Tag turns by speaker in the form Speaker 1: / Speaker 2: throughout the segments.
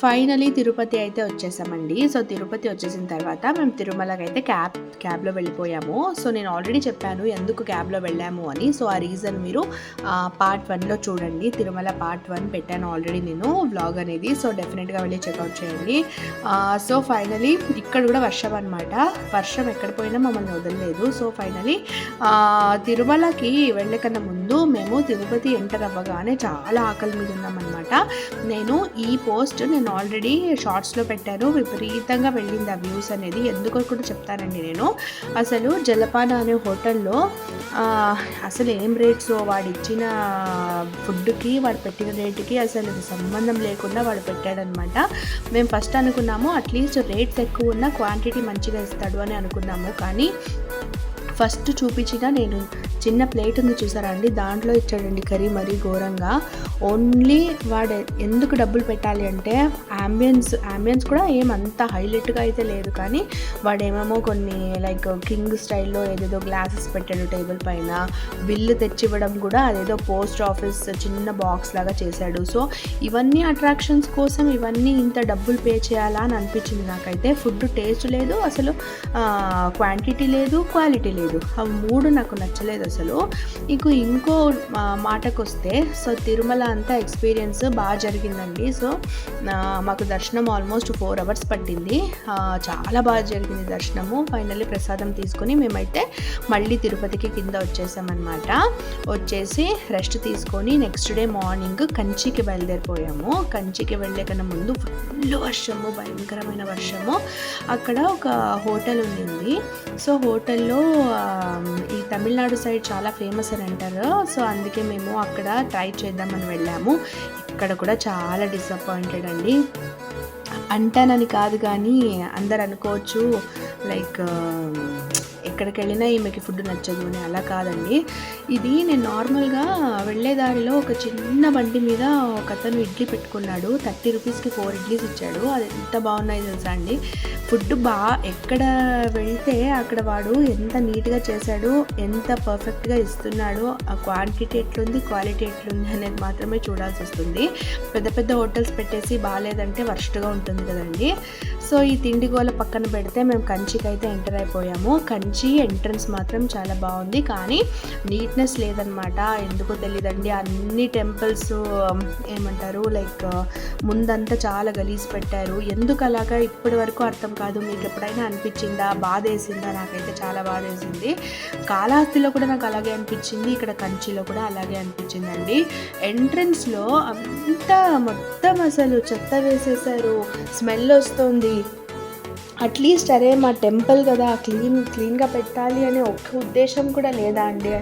Speaker 1: Finally Tirupati అయితే వచ్చేసామండి. So Tirupati వచ్చేసిన తర్వాత మేము తిరుమలకి అయితే క్యాబ్లో వెళ్ళిపోయాము. సో నేను ఆల్రెడీ చెప్పాను ఎందుకు క్యాబ్లో వెళ్ళాము అని. సో ఆ రీజన్ మీరు పార్ట్ 1లో చూడండి. తిరుమల పార్ట్ 1 పెట్టాను ఆల్రెడీ నేను వ్లాగ్ అనేది. సో డెఫినెట్గా వెళ్ళి చెక్అవుట్ చేయండి. సో ఫైనలీ ఇక్కడ కూడా వర్షం అనమాట. వర్షం ఎక్కడ పోయినా మమ్మల్ని వదలలేదు. సో ఫైనలీ తిరుమలకి వెళ్ళే కన్నా ముందు మేము తిరుపతి ఎంటర్ అవ్వగానే చాలా ఆకలి మీద ఉన్నామన్నమాట. నేను ఆల్రెడీ షార్ట్స్లో పెట్టాను. విపరీతంగా వెళ్ళింది ఆ వ్యూస్ అనేది. ఎందుకో కూడా చెప్తానండి నేను. అసలు జలపాన అనే హోటల్లో అసలు ఏం రేట్స్ వాడు ఇచ్చిన ఫుడ్కి వాడు పెట్టిన రేటుకి అసలు సంబంధం లేకుండా వాడు పెట్టాడనమాట. మేము ఫస్ట్ అనుకున్నాము అట్లీస్ట్ రేట్స్ ఎక్కువ ఉన్న క్వాంటిటీ మంచిగా ఇస్తాడు అని అనుకున్నాము. కానీ ఫస్ట్ చూపించిన నేను చిన్న ప్లేట్ ఉంది చూసారా అండి, దాంట్లో ఇచ్చాడండి కర్రీ మరీ ఘోరంగా. ఓన్లీ వాడు ఎందుకు డబ్బులు పెట్టాలి అంటే అంబియన్స్ కూడా ఏమంత హైలైట్గా అయితే లేదు. కానీ వాడేమేమో కొన్ని లైక్ కింగ్ స్టైల్లో ఏదేదో గ్లాసెస్ పెట్టాడు టేబుల్ పైన. బిల్లు తెచ్చివ్వడం కూడా అదేదో పోస్ట్ ఆఫీస్ చిన్న బాక్స్ లాగా చేశాడు. సో ఇవన్నీ అట్రాక్షన్స్ కోసం ఇవన్నీ ఇంత డబ్బులు పే చేయాలా అని అనిపించింది నాకైతే. ఫుడ్ టేస్ట్ లేదు, అసలు క్వాంటిటీ లేదు, క్వాలిటీ లేదు. అవి మూడు నాకు నచ్చలేదు అసలు. ఇంకో మాటకు వస్తే సో తిరుమల అంతా ఎక్స్పీరియన్స్ బాగా జరిగిందండి. సో మాకు దర్శనం ఆల్మోస్ట్ 4 hours పట్టింది. చాలా బాగా జరిగింది దర్శనము. ఫైనల్లీ ప్రసాదం తీసుకొని మేమైతే మళ్ళీ తిరుపతికి కింద వచ్చేసామన్నమాట. వచ్చేసి రెస్ట్ తీసుకొని నెక్స్ట్ డే మార్నింగ్ కంచికి బయలుదేరిపోయాము. కంచికి వెళ్ళే కన్నా ముందు ఫుల్ వర్షము, భయంకరమైన వర్షము. అక్కడ ఒక హోటల్ ఉండింది. సో హోటల్లో ఈ తమిళనాడు సైడ్ చాలా ఫేమస్ అని అంటారు. సో అందుకే మేము అక్కడ ట్రై చేద్దామని వెళ్ళాము. ఇక్కడ కూడా చాలా డిసప్పాయింటెడ్ అండి. అంటానని కాదు కానీ అందరు అనుకోవచ్చు లైక్ ఎక్కడికి వెళ్ళినా ఈమెకి ఫుడ్ నచ్చదు అని. అలా కాదండి. ఇది నేను నార్మల్గా వెళ్ళేదారిలో ఒక చిన్న బండి మీద ఒక అతను ఇడ్లీ పెట్టుకున్నాడు. 30 రూపీస్కి 4 ఇడ్లీస్ ఇచ్చాడు. అది ఎంత బాగున్నాయి తెలుసా అండి. ఫుడ్ ఎక్కడ వెళ్తే అక్కడ వాడు ఎంత నీట్గా చేశాడు, ఎంత పర్ఫెక్ట్గా ఇస్తున్నాడు, ఆ క్వాంటిటీ ఎట్లుంది, క్వాలిటీ ఎట్లుంది అనేది మాత్రమే చూడాల్సి వస్తుంది. పెద్ద పెద్ద హోటల్స్ పెట్టేసి బాగాలేదంటే వర్స్ట్గా ఉంటుంది కదండి. సో ఈ తిండి గోల పక్కన పెడితే మేము కంచికి అయితే ఎంటర్ అయిపోయాము. కంచి ఎంట్రన్స్ మాత్రం చాలా బాగుంది, కానీ నీట్నెస్ లేదనమాట. ఎందుకో తెలియదండి. అన్ని టెంపుల్స్ ఏమంటారు లైక్ ముందంతా చాలా గలీజ్ పెట్టారు. ఎందుకు అలాగా ఇప్పటి వరకు అర్థం కాదు. మీకు ఎప్పుడైనా అనిపించిందా? బాధ వేసిందా? నాకైతే చాలా బాధ వేసింది. కాళహస్తిలో కూడా నాకు అలాగే అనిపించింది, ఇక్కడ కంచిలో కూడా అలాగే అనిపించిందండి. ఎంట్రన్స్లో అంతా మొత్తం అసలు చెత్త వేసేసారు, స్మెల్ వస్తుంది. అట్లీస్ట్ అరే మా టెంపుల్ కదా క్లీన్గా పెట్టాలి అనే ఒక్క ఉద్దేశం కూడా లేదా అండి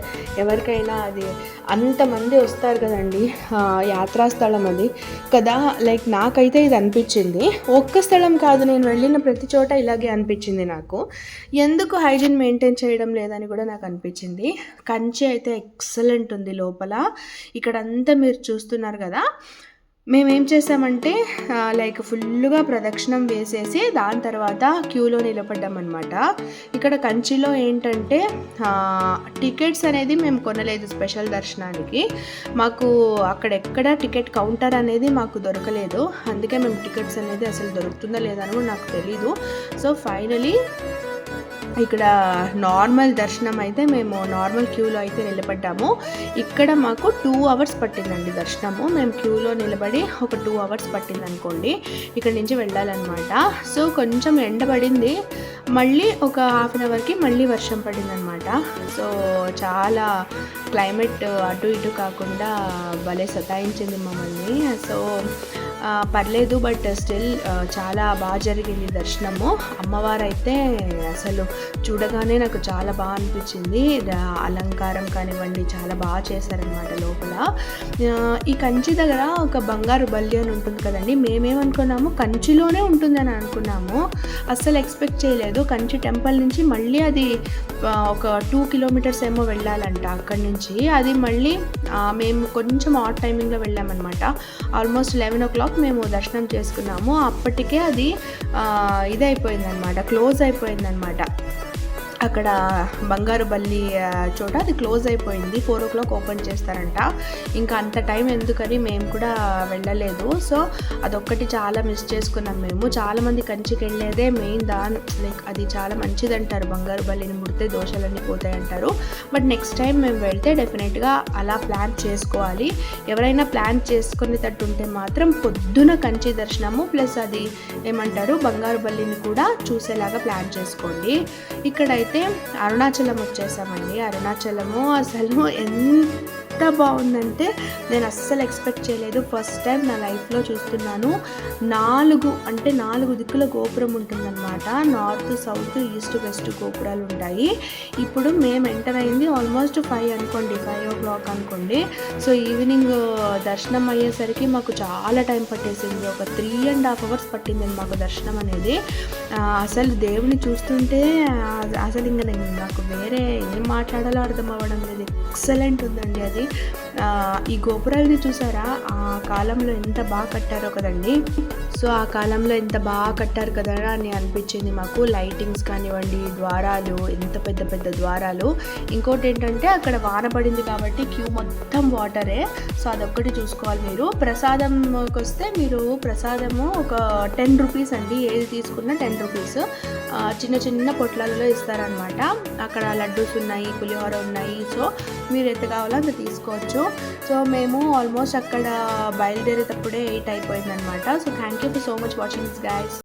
Speaker 1: ఎవరికైనా? అది అంతమంది వస్తారు కదండి, యాత్రాస్థలం అది కదా. లైక్ నాకైతే ఇది అనిపించింది. ఒక్క స్థలం కాదు, నేను వెళ్ళిన ప్రతి చోట ఇలాగే అనిపించింది నాకు. ఎందుకు హైజీన్ మెయింటైన్ చేయడం లేదని కూడా నాకు అనిపించింది. కంచి అయితే ఎక్సలెంట్ ఉంది లోపల. ఇక్కడంతా మీరు చూస్తున్నారు కదా. మేమేం చేసామంటే లైక్ ఫుల్గా ప్రదక్షిణం వేసేసి దాని తర్వాత క్యూలో నిలబడ్డామన్నమాట. ఇక్కడ కంచిలో ఏంటంటే టికెట్స్ అనేది మేము కొనలేదు స్పెషల్ దర్శనానికి. మాకు అక్కడెక్కడ టికెట్ కౌంటర్ అనేది మాకు దొరకలేదు. అందుకే మేము టికెట్స్ అనేది అసలు దొరుకుతుందా లేదా అని నాకు తెలీదు. సో ఫైనలీ ఇక్కడ నార్మల్ దర్శనం అయితే మేము నార్మల్ క్యూలో అయితే నిలబడ్డాము. ఇక్కడ మాకు 2 hours పట్టిందండి దర్శనము. మేము క్యూలో నిలబడి ఒక 2 hours పట్టింది అనుకోండి ఇక్కడ నుంచి వెళ్ళాలన్నమాట. సో కొంచెం ఎండబడింది, మళ్ళీ ఒక 1/2 hourకి మళ్ళీ వర్షం పడిందనమాట. సో చాలా క్లైమేట్ అటు ఇటు కాకుండా భలే సతాయించింది మమ్మల్ని. సో పర్లేదు, బట్ స్టిల్ చాలా బాగా జరిగింది దర్శనము. అమ్మవారు అయితే అసలు చూడగానే నాకు చాలా బాగా అనిపించింది. అలంకారం కానివ్వండి చాలా బాగా చేశారనమాట లోపల. ఈ కంచి దగ్గర ఒక బంగారు బల్లి అని ఉంటుంది కదండి. మేమేమనుకున్నాము కంచిలోనే ఉంటుందని అనుకున్నాము, అస్సలు ఎక్స్పెక్ట్ చేయలేదు. కంచి టెంపుల్ నుంచి మళ్ళీ అది ఒక 2 kilometers ఏమో వెళ్ళాలంట అక్కడి నుంచి. అది మళ్ళీ మేము కొంచెం ఆట్ టైమింగ్లో వెళ్ళామన్నమాట. ఆల్మోస్ట్ 11 o'clock మేము దర్శనం చేసుకున్నాము. అప్పటికే అది ఇదైపోయిందనమాట, క్లోజ్ అయిపోయిందనమాట. అక్కడ బంగారు బల్లి చోట అది క్లోజ్ అయిపోయింది. 4 o'clock ఓపెన్ చేస్తారంట. ఇంకా అంత టైం ఎందుకని మేము కూడా వెళ్ళలేదు. సో అదొక్కటి చాలా మిస్ చేసుకున్నాం మేము. చాలామంది కంచికి వెళ్ళేదే మెయిన్ లైక్ అది చాలా మంచిదంటారు, బంగారు బల్లిని ముడితే దోషాలన్నీ పోతాయంటారు. బట్ నెక్స్ట్ టైం మేము వెళ్తే డెఫినెట్గా అలా ప్లాన్ చేసుకోవాలి. ఎవరైనా ప్లాన్ చేసుకునేటట్టు ఉంటే మాత్రం పొద్దున కంచి దర్శనము ప్లస్ అది ఏమంటారు బంగారు బల్లిని కూడా చూసేలాగా ప్లాన్ చేసుకోండి. ఇక్కడైతే అరుణాచలం వచ్చేసామండి. అరుణాచలము అసలు ఎంత బాగుందంటే నేను అస్సలు ఎక్స్పెక్ట్ చేయలేదు. ఫస్ట్ టైం నా లైఫ్లో చూస్తున్నాను. 4 దిక్కుల గోపురం ఉంటుందన్నమాట. నార్త్, సౌత్, ఈస్ట్, వెస్ట్ గోపురాలు ఉంటాయి. ఇప్పుడు మేము ఎంటర్ అయింది ఆల్మోస్ట్ 5 అనుకోండి, 5 o'clock అనుకోండి. సో ఈవినింగ్ దర్శనం అయ్యేసరికి మాకు చాలా టైం పట్టేసింది. ఒక 3.5 hours పట్టింది మాకు దర్శనం అనేది. అసలు దేవుని చూస్తుంటే అసలు ఇంకా నాకు వేరే ఏం మాట్లాడాలో అర్థం అవ్వడం లేదు. ఎక్సలెంట్ ఉందండి అది. ఈ గోపురాలని చూసారా, ఆ కాలంలో ఎంత బాగా కట్టారో కదండి. సో ఆ కాలంలో ఎంత బాగా కట్టారు కదా అని అనిపించింది మాకు. లైటింగ్స్ కానివ్వండి, ద్వారాలు, ఎంత పెద్ద పెద్ద ద్వారాలు. ఇంకోటి ఏంటంటే అక్కడ వాన పడింది కాబట్టి క్యూ మొత్తం వాటరే. సో అదొక్కటి చూసుకోవాలి మీరు. ప్రసాదంకి వస్తే మీరు ప్రసాదము ఒక 10 rupees అండి. ఏది తీసుకున్నా 10 rupees. చిన్న చిన్న పొట్లాలలో ఇస్తారనమాట. అక్కడ లడ్డూస్ ఉన్నాయి, పులిహోర ఉన్నాయి. సో మీరు ఎంత కావాలో అంత తీసుకోవచ్చు. సో మేము ఆల్మోస్ట్ అక్కడ బయలుదేరేటప్పుడే 8 అయిపోయిందనమాట. So thank you for so much watching this guys.